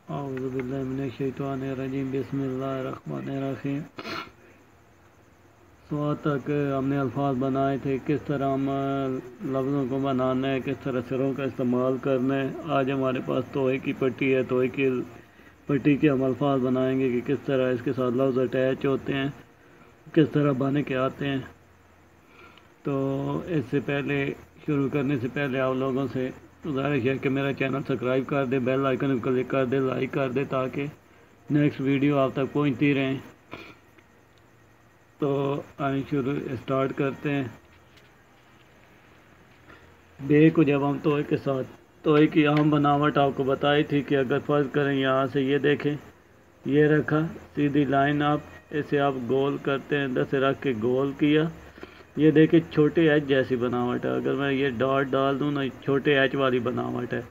औज़ु बिल्लाहि मिनश्शैतानिर्रजीम बिस्मिल्लाहिर्रहमानिर्रहीम। सुबह तक हमने अल्फाज बनाए थे, किस तरह हम लफ्ज़ों को बनाना है, किस तरह सिरों का इस्तेमाल करना है। आज हमारे पास तोहे की पट्टी है, तोहे की पट्टी के हम अल्फाज बनाएंगे कि किस तरह इसके साथ लफ्ज़ अटैच होते हैं, किस तरह बन के आते हैं। तो इससे पहले, शुरू करने से पहले आप लोगों से गुजारिश है कि मेरा चैनल सब्सक्राइब कर दे, बेल आइकन पर क्लिक कर दे, लाइक कर दे, ताकि नेक्स्ट वीडियो आप तक पहुंचती रहें। तो आइए शुरू स्टार्ट करते हैं। बे को जब हम तोहे के साथ, तोहे की आम बनावट आपको बताई थी कि अगर फ़र्ज़ करें यहाँ से ये देखें, ये रखा सीधी लाइन, आप इसे आप गोल करते हैं, इधर से रख के गोल किया। ये देखिए छोटे एच जैसी बनावट है। अगर मैं ये डॉट डाल दूँ ना, छोटे एच वाली बनावट है।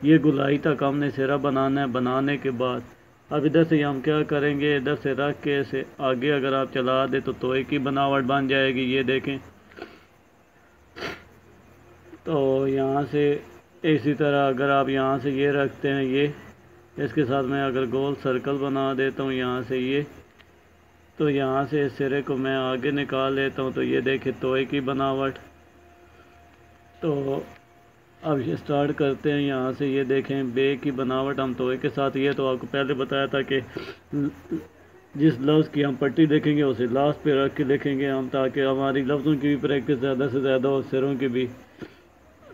ये गुलाई तक हमने सिरा बनाना है। बनाने के बाद अब इधर से हम क्या करेंगे, इधर से रख के इसे आगे अगर आप चला दे तो तोहे की बनावट बन जाएगी। ये देखें, तो यहाँ से इसी तरह अगर आप यहाँ से ये रखते हैं, ये इसके साथ मैं अगर गोल सर्कल बना देता हूँ यहाँ से ये, तो यहाँ से इस सिरे को मैं आगे निकाल लेता हूँ। तो ये देखिए तोहे की बनावट। तो अब ये स्टार्ट करते हैं यहाँ से। ये देखें बे की बनावट हम तोहे के साथ, ये तो आपको पहले बताया था कि जिस लफ्ज़ की हम पट्टी देखेंगे उसे लास्ट पे रख के लिखेंगे हम, ताकि हमारी लफ्ज़ों की भी प्रैक्टिस ज़्यादा से ज़्यादा हो, सिरों की भी,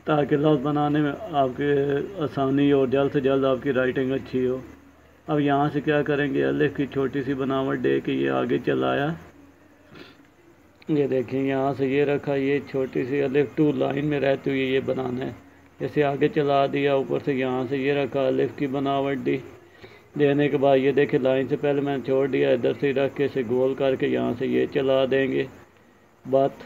ताकि लफ्ज़ बनाने में आपके आसानी और जल्द से जल्द आपकी राइटिंग अच्छी हो। अब यहाँ से क्या करेंगे, अलिफ की छोटी सी बनावट दे के ये आगे चलाया। ये देखें यहाँ से ये रखा, ये छोटी सी अलिफ टू लाइन में रहती हुई ये बनाना है। इसे आगे चला दिया, ऊपर से यहाँ से ये रखा, अलिफ की बनावट दी। देने के बाद ये देखें लाइन से पहले मैंने छोड़ दिया, इधर से रख के इसे गोल करके यहाँ से ये चला देंगे बात।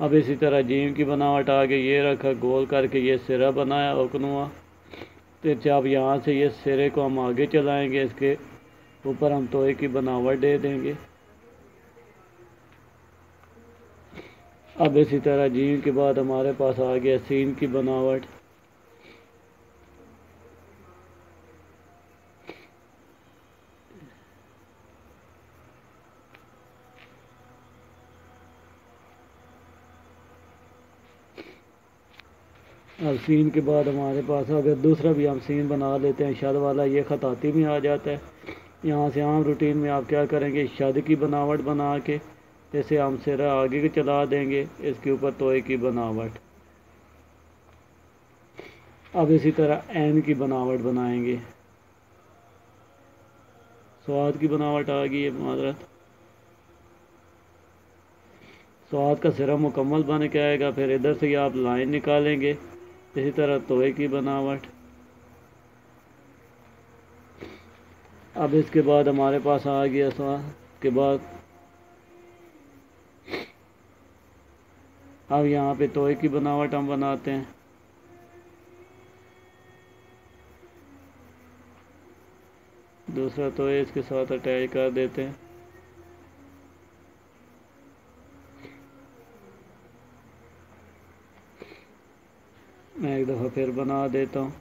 अब इसी तरह जीम की बनावट आगे ये रखा, गोल करके ये सिरा बनाया ओकनुआ। तो अब यहाँ से ये सिरे को हम आगे चलाएंगे, इसके ऊपर हम तोहे की बनावट दे देंगे। अब इसी तरह जीम के बाद हमारे पास आ गया सीन की बनावट। अब सीन के बाद हमारे पास अगर दूसरा भी हम सीन बना लेते हैं शद वाला, ये ख़ताती में आ जाता है। यहाँ से आम रूटीन में आप क्या करेंगे, शद की बनावट बना के इसे हम सिरा आगे के चला देंगे, इसके ऊपर तोहे की बनावट। अब इसी तरह एन की बनावट बनाएंगे। स्वाद की बनावट आ गई है, मादरत। स्वाद का सिरा मुकम्मल बन के आएगा। फिर इधर से आप लाइन निकालेंगे, इसी तरह तोहे की बनावट। अब इसके बाद हमारे पास आ गया स्वाद के बाद अब यहाँ पे तोहे की बनावट हम बनाते हैं। दूसरा तोहे इसके साथ अटैच कर देते हैं। मैं एक दफ़ा फिर बना देता हूँ।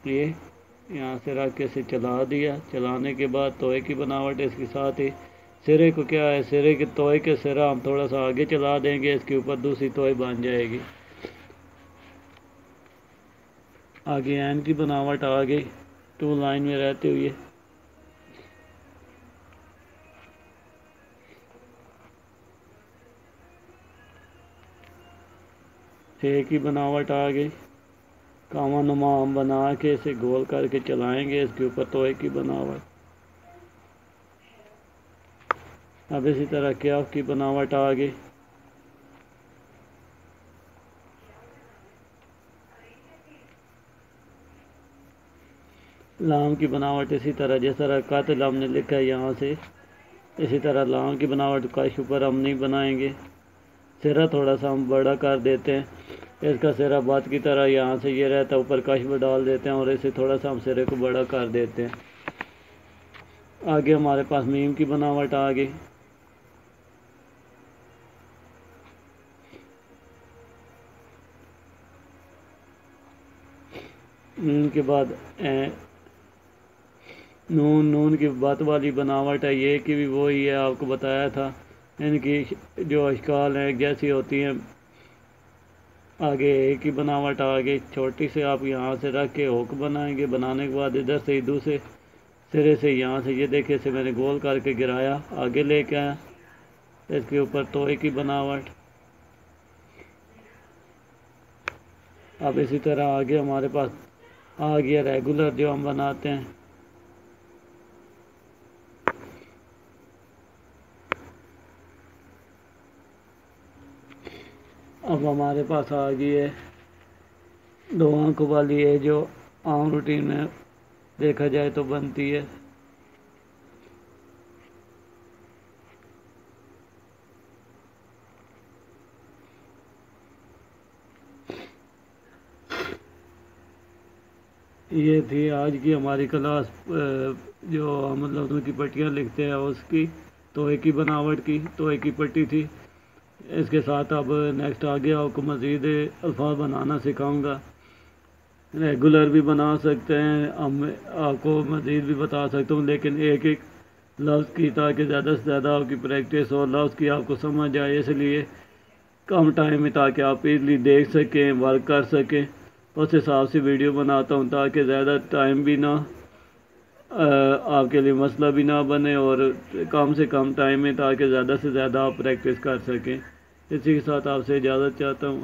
ये यहाँ से रख के इसे चला दिया। चलाने के बाद तोहे की बनावट इसके साथ ही सिरे को क्या है, सिरे के तोहे के सिरा हम थोड़ा सा आगे चला देंगे, इसके ऊपर दूसरी तोहे बन जाएगी। आगे एन की बनावट आ गई, टू लाइन में रहते हुए। ए की बनावट आ गई, कामा नुमा हम बना के इसे गोल करके चलाएंगे, इसके ऊपर तोहे की बनावट। अब इसी तरह क्याफ की बनावट आ गई। लाम की बनावट इसी तरह, जिस तरह कातिल हमने लिखा है यहाँ से, इसी तरह लाम की बनावट कश ऊपर हम नहीं बनाएंगे। सिरा थोड़ा सा हम बड़ा कर देते हैं, इसका सिरा बात की तरह यहाँ से ये रहता है, ऊपर कश में डाल देते हैं और इसे थोड़ा सा हम सिरे को बड़ा कर देते हैं। आगे हमारे पास मीम की बनावट आ गई। नून के बाद नून की बात वाली बनावट है, ये की भी वही है, आपको बताया था। इनकी जो अशकाल हैं जैसी होती हैं, आगे एक ही बनावट, आगे छोटी से आप यहाँ से रख के हुक बनाएंगे। बनाने के बाद इधर से दूसरे सिरे से यहाँ से ये देखे से मैंने गोल करके गिराया, आगे लेके आया इसके ऊपर तोए की बनावट। अब इसी तरह आगे हमारे पास आ गया रेगुलर जो हम बनाते हैं। अब हमारे पास आ गई है 2 आंखों वाली है, जो आम रूटीन में देखा जाए तो बनती है। ये थी आज की हमारी क्लास, जो हम लफ्ज़ों की पट्टियाँ लिखते हैं उसकी, तोए की बनावट की तोए की पट्टी थी। इसके साथ अब नेक्स्ट आगे आपको मज़ीद अल्फाज बनाना सिखाऊंगा। रेगुलर भी बना सकते हैं, हम आपको मज़ीद भी बता सकता हूँ, लेकिन एक एक लफ्ज़ की, ताकि ज़्यादा से ज़्यादा आपकी प्रैक्टिस हो, लफ्ज़ की आपको समझ आए, इसलिए कम टाइम में, ताकि आप इजली देख सकें, वर्क कर सकें, उस हिसाब से वीडियो बनाता हूँ, ताकि ज़्यादा टाइम भी ना आपके लिए मसला भी ना बने, और कम से कम टाइम में, ताकि ज़्यादा से ज़्यादा आप प्रैक्टिस कर सकें। इसी के साथ आपसे इजाज़त चाहता हूँ।